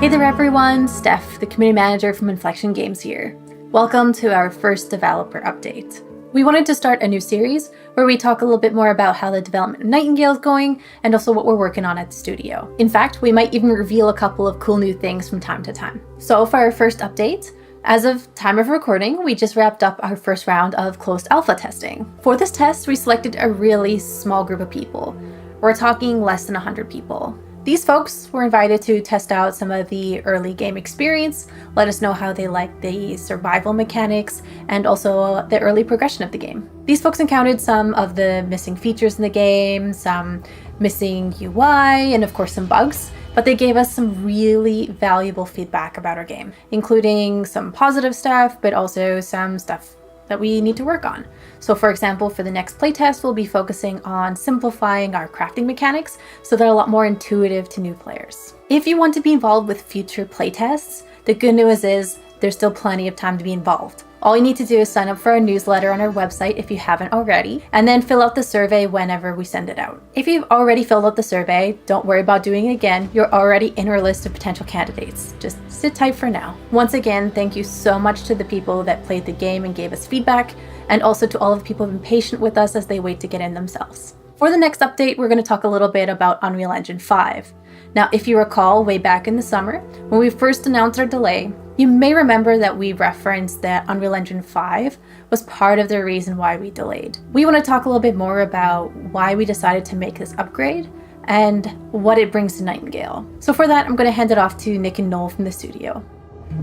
Hey there everyone, Steph, the community manager from Inflection Games here. Welcome to our first developer update. We wanted to start a new series where we talk a little bit more about how the development of Nightingale is going and also what we're working on at the studio. In fact, we might even reveal a couple of cool new things from time to time. So for our first update, as of time of recording, we just wrapped up our first round of closed alpha testing. For this test, we selected a really small group of people. We're talking less than 100 people. These folks were invited to test out some of the early game experience, let us know how they like the survival mechanics, and also the early progression of the game. These folks encountered some of the missing features in the game, some missing UI, and of course some bugs, but they gave us some really valuable feedback about our game, including some positive stuff, but also some stuff that we need to work on. So for example, for the next playtest, we'll be focusing on simplifying our crafting mechanics so they're a lot more intuitive to new players. If you want to be involved with future playtests, the good news is there's still plenty of time to be involved. All you need to do is sign up for our newsletter on our website if you haven't already, and then fill out the survey whenever we send it out. If you've already filled out the survey, don't worry about doing it again. You're already in our list of potential candidates. Just sit tight for now. Once again, thank you so much to the people that played the game and gave us feedback, and also to all of the people who've been patient with us as they wait to get in themselves. For the next update, we're going to talk a little bit about Unreal Engine 5. Now, if you recall, way back in the summer, when we first announced our delay, you may remember that we referenced that Unreal Engine 5 was part of the reason why we delayed. We want to talk a little bit more about why we decided to make this upgrade and what it brings to Nightingale. So for that, I'm going to hand it off to Nick and Noel from the studio.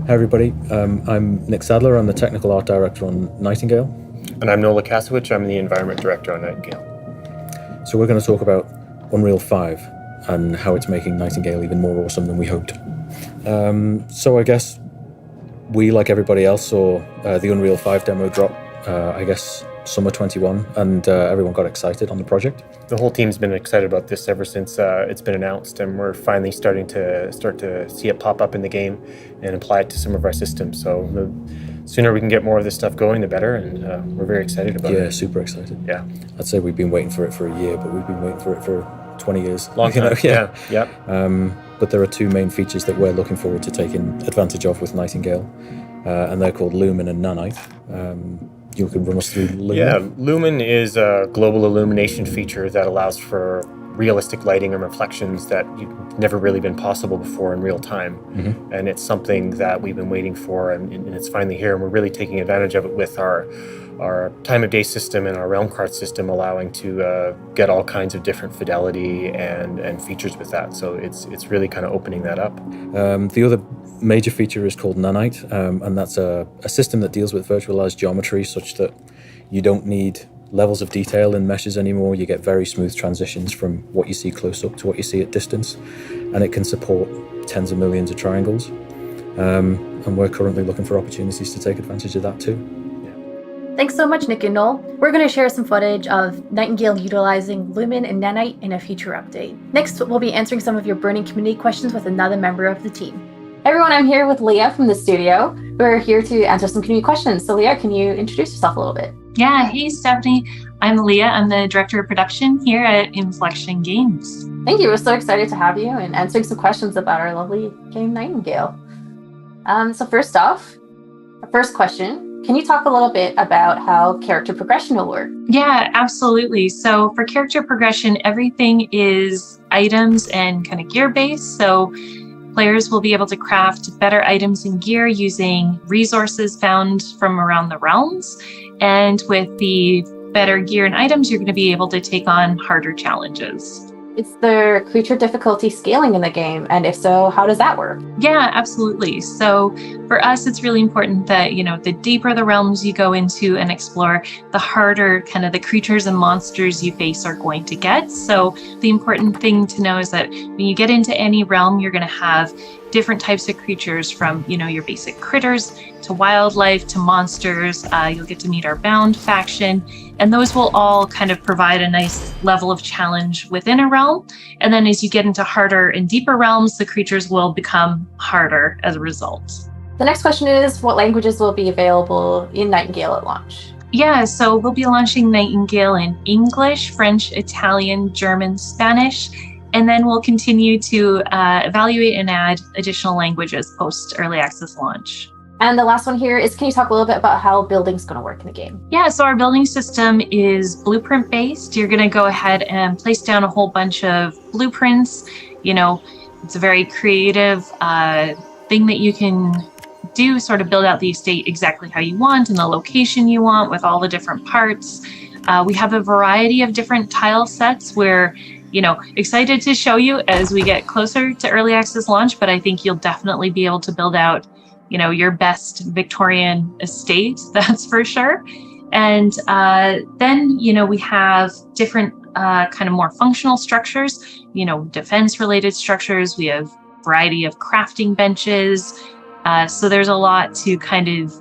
Hi everybody, I'm Nick Sadler, I'm the Technical Art Director on Nightingale. And I'm Noel I'm the Environment Director on Nightingale. So we're going to talk about Unreal 5 and how it's making Nightingale even more awesome than we hoped. So I guess we, like everybody else, saw the Unreal 5 demo drop, I guess, summer 21, and everyone got excited on the project. The whole team's been excited about this ever since it's been announced, and we're finally starting to see it pop up in the game and apply it to some of our systems. So the sooner we can get more of this stuff going, the better, and we're very excited about it. Yeah, super excited. Yeah. I'd say we've been waiting for it for a year, but we've been waiting for it for 20 years. Long time, yeah. But there are two main features that we're looking forward to taking advantage of with Nightingale, and they're called Lumen and Nanite. You can run us through Lumen? Yeah, Lumen is a global illumination feature that allows for realistic lighting and reflections that you've never really been possible before in real time. Mm-hmm. And it's something that we've been waiting for, and it's finally here, and we're really taking advantage of it with our time of day system and our realm card system, allowing to get all kinds of different fidelity and features with that. So it's really kind of opening that up. The other major feature is called Nanite, and that's a system that deals with virtualized geometry such that you don't need levels of detail in meshes anymore. You get very smooth transitions from what you see close up to what you see at distance, and it can support tens of millions of triangles. And we're currently looking for opportunities to take advantage of that too. Thanks so much, Nick and Noel. We're going to share some footage of Nightingale utilizing Lumen and Nanite in a future update. Next, we'll be answering some of your burning community questions with another member of the team. Everyone, I'm here with Leah from the studio. We're here to answer some community questions. So Leah, can you introduce yourself a little bit? Yeah, hey Stephanie. I'm Leah. I'm the Director of Production here at Inflection Games. Thank you. We're so excited to have you and answering some questions about our lovely game Nightingale. So first off, our first question. Can you talk a little bit about how character progression will work? Yeah, absolutely. So for character progression, everything is items and kind of gear based. So players will be able to craft better items and gear using resources found from around the realms. And with the better gear and items, you're going to be able to take on harder challenges. Is there creature difficulty scaling in the game? And if so, how does that work? Yeah, absolutely. So for us, it's really important that, the deeper the realms you go into and explore, the harder kind of the creatures and monsters you face are going to get. So the important thing to know is that when you get into any realm, you're going to have different types of creatures from, your basic critters to wildlife to monsters. You'll get to meet our bound faction, and those will all kind of provide a nice level of challenge within a realm. And then as you get into harder and deeper realms, the creatures will become harder as a result. The next question is, what languages will be available in Nightingale at launch? Yeah, so we'll be launching Nightingale in English, French, Italian, German, Spanish, And then we'll continue to evaluate and add additional languages post early access launch. And the last one here is, can you talk a little bit about how building's going to work in the game? Yeah, so our building system is blueprint based. You're going to go ahead and place down a whole bunch of blueprints. You know, it's a very creative thing that you can do, sort of build out the estate exactly how you want and the location you want with all the different parts. We have a variety of different tile sets where, you know, excited to show you as we get closer to early access launch, but I think you'll definitely be able to build out, you know, your best Victorian estate, that's for sure. And then, you know, we have different kind of more functional structures, you know, defense related structures. We have a variety of crafting benches. So there's a lot to kind of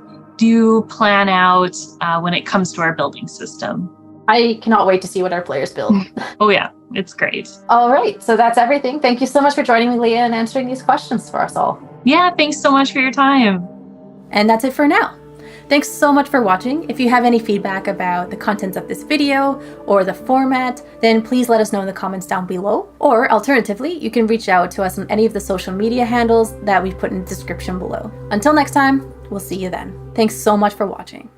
plan out when it comes to our building system. I cannot wait to see what our players build. Oh yeah, it's great. All right, so that's everything. Thank you so much for joining me, Leah, and answering these questions for us all. Yeah, thanks so much for your time. And that's it for now. Thanks so much for watching. If you have any feedback about the contents of this video or the format, then please let us know in the comments down below. Or alternatively, you can reach out to us on any of the social media handles that we've put in the description below. Until next time, we'll see you then. Thanks so much for watching.